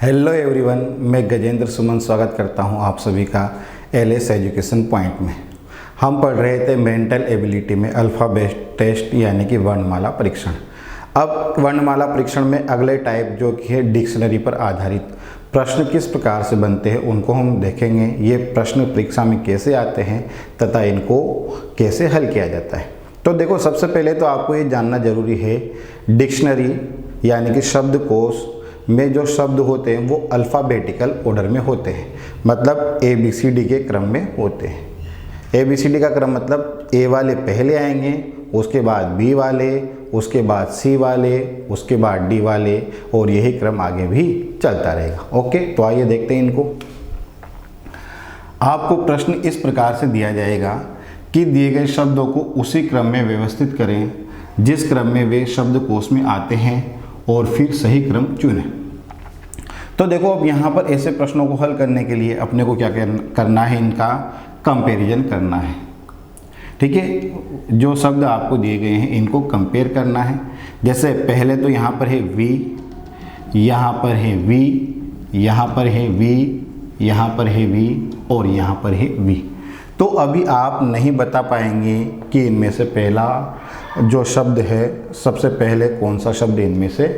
Hello everyone, मैं गजेंद्र सुमन स्वागत करता हूं आप सभी का एलएस एजुकेशन पॉइंट में। हम पढ़ रहे थे मेंटल एबिलिटी में अल्फ़ाबेट टेस्ट यानी कि वर्णमाला परीक्षण। अब वर्णमाला परीक्षण में अगले टाइप जो कि है डिक्शनरी पर आधारित प्रश्न किस प्रकार से बनते हैं उनको हम देखेंगे। ये प्रश्न परीक्षा में कैसे आते हैं तथा इनको कैसे हल किया जाता है। तो देखो, सबसे पहले तो आपको ये जानना जरूरी है डिक्शनरी यानी कि शब्दकोश में जो शब्द होते हैं वो अल्फ़ाबेटिकल ऑर्डर में होते हैं, मतलब ABCD के क्रम में होते हैं। ABCD का क्रम मतलब A वाले पहले आएंगे, उसके बाद B वाले, उसके बाद C वाले, उसके बाद D वाले, और यही क्रम आगे भी चलता रहेगा। ओके, तो आइए देखते हैं इनको। आपको प्रश्न इस प्रकार से दिया जाएगा कि दिए गए शब्दों को उसी क्रम में व्यवस्थित करें जिस क्रम में वे शब्दकोश में आते हैं और फिर सही क्रम चुनें। तो देखो, अब यहाँ पर ऐसे प्रश्नों को हल करने के लिए अपने को क्या करना है, इनका कंपैरिजन करना है। ठीक है, जो शब्द आपको दिए गए हैं इनको कंपेयर करना है। जैसे पहले तो यहाँ पर है V, यहाँ पर है V, यहाँ पर है V, यहाँ पर है V और यहाँ पर है V। तो अभी आप नहीं बता पाएंगे कि इनमें से पहला जो शब्द है सबसे पहले कौन सा शब्द इनमें से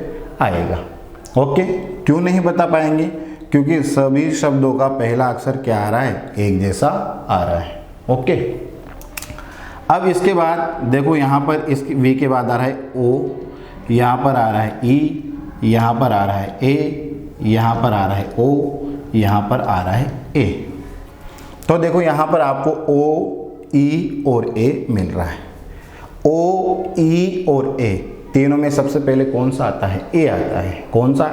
आएगा। ओके, क्यों नहीं बता पाएंगे? क्योंकि सभी शब्दों का पहला अक्षर क्या आ रहा है, एक जैसा आ रहा है। ओके, अब इसके बाद देखो, यहाँ पर इस V के बाद आ रहा है O, यहाँ पर आ रहा है E, यहाँ पर आ रहा है A, यहाँ पर आ रहा है O, यहाँ पर आ रहा है A। तो देखो, यहाँ पर आपको O, E और A मिल रहा है। O, E और A तीनों में सबसे पहले कौन सा आता है? A आता है। कौन सा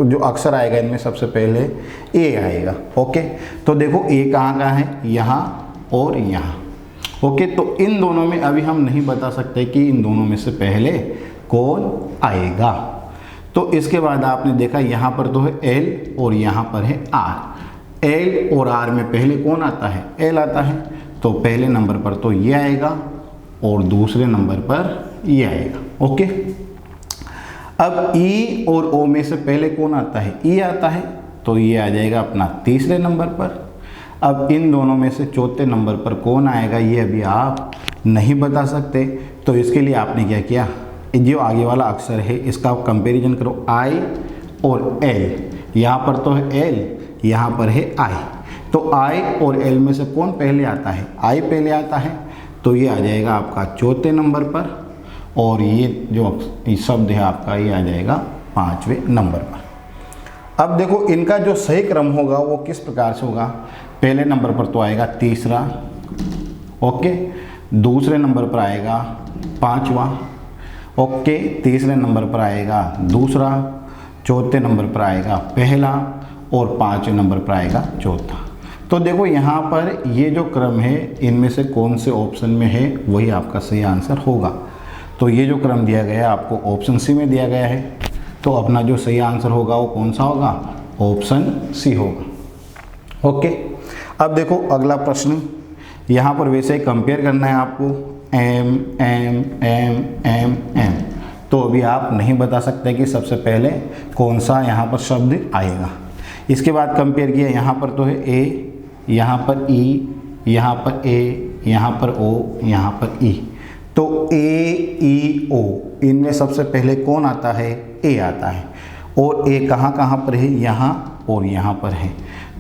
जो अक्षर आएगा इनमें सबसे पहले A आएगा। ओके, तो देखो A कहाँ है, यहाँ और यहाँ। ओके, तो इन दोनों में अभी हम नहीं बता सकते कि इन दोनों में से पहले कौन आएगा। तो इसके बाद आपने देखा यहाँ पर तो है L और यहाँ पर है R। L और R में पहले कौन आता है? L आता है। तो पहले नंबर पर तो ये आएगा और दूसरे नंबर पर ये आएगा। ओके, अब E और O में से पहले कौन आता है? E आता है। तो ये आ जाएगा अपना तीसरे नंबर पर। अब इन दोनों में से चौथे नंबर पर कौन आएगा ये अभी आप नहीं बता सकते। तो इसके लिए आपने क्या किया, जो आगे वाला अक्षर है इसका कंपैरिजन करो I और L। यहाँ पर तो है L, यहाँ पर है I। तो I और L में से कौन पहले आता है? I पहले आता है। तो ये आ जाएगा आपका चौथे नंबर पर, और ये जो शब्द है आपका ये आ जाएगा पाँचवें नंबर पर। अब देखो, इनका जो सही क्रम होगा वो किस प्रकार से होगा। पहले नंबर पर तो आएगा तीसरा, ओके, दूसरे नंबर पर आएगा पांचवा, ओके, तीसरे नंबर पर आएगा दूसरा, चौथे नंबर पर आएगा पहला और पाँचवें नंबर पर आएगा चौथा। तो देखो, यहाँ पर ये जो क्रम है इनमें से कौन से ऑप्शन में है वही आपका सही आंसर होगा। तो ये जो क्रम दिया गया है आपको ऑप्शन सी में दिया गया है। तो अपना जो सही आंसर होगा वो कौन सा होगा? ऑप्शन सी होगा। ओके, अब देखो अगला प्रश्न, यहाँ पर वैसे ही कंपेयर करना है आपको M M M M M। तो अभी आप नहीं बता सकते कि सबसे पहले कौन सा यहाँ पर शब्द आएगा। इसके बाद कंपेयर किया, यहाँ पर तो है A, यहाँ पर E, यहाँ पर A, यहाँ पर O, यहाँ पर E। तो A E O इनमें सबसे पहले कौन आता है? A आता है। और A कहाँ कहाँ पर है? यहाँ और यहाँ पर है।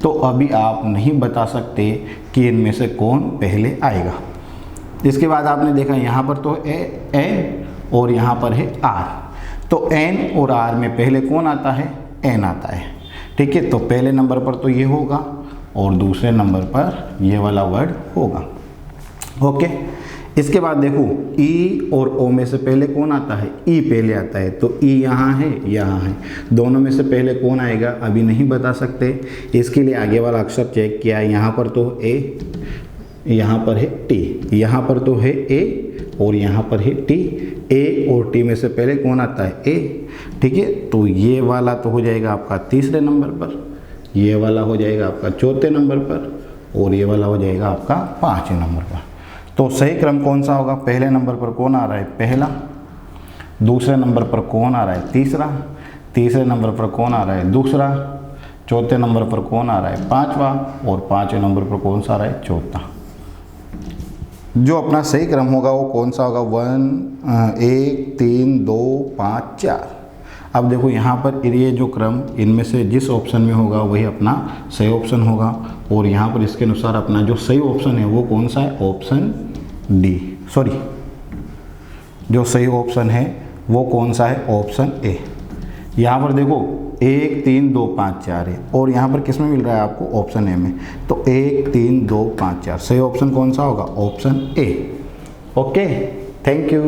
तो अभी आप नहीं बता सकते कि इनमें से कौन पहले आएगा। इसके बाद आपने देखा यहाँ पर तो N और यहाँ पर है R। तो N और R में पहले कौन आता है? N आता है। ठीक है, तो पहले नंबर पर तो ये होगा और दूसरे नंबर पर ये वाला वर्ड होगा। ओके, इसके बाद देखो E और O में से पहले कौन आता है? E पहले आता है। तो E यहाँ है, यहाँ है। दोनों में से पहले कौन आएगा अभी नहीं बता सकते। इसके लिए आगे वाला अक्षर चेक किया, यहाँ पर तो A, यहाँ पर है T, यहाँ पर तो है A और यहाँ पर है T। A और T में से पहले कौन आता है? A। ठीक है, तो ये वाला तो हो जाएगा आपका तीसरे नंबर पर, ये वाला हो जाएगा आपका चौथे नंबर पर और ये वाला हो जाएगा आपका पाँचवें नंबर पर। तो सही क्रम कौन सा होगा? पहले नंबर पर कौन आ रहा है? पहला। दूसरे नंबर पर कौन आ रहा है? तीसरा। तीसरे नंबर पर कौन आ रहा है? दूसरा। चौथे नंबर पर कौन आ रहा है? पाँचवा। और पाँचवें नंबर पर कौन सा आ रहा है? चौथा। जो अपना सही क्रम होगा वो कौन सा होगा? 1 1 3 2 5 4। अब देखो यहाँ पर ये जो क्रम इनमें से जिस ऑप्शन में होगा वही अपना सही ऑप्शन होगा, और यहाँ पर इसके अनुसार अपना जो सही ऑप्शन है वो कौन सा है? Option D. सॉरी, जो सही ऑप्शन है वो कौन सा है? Option A. यहाँ पर देखो 1 3 2 5 4 है, और यहाँ पर किस में मिल रहा है आपको? ऑप्शन ए में। तो 1 3 2 5 4 सही ऑप्शन कौन सा होगा? Option A. Okay, thank you.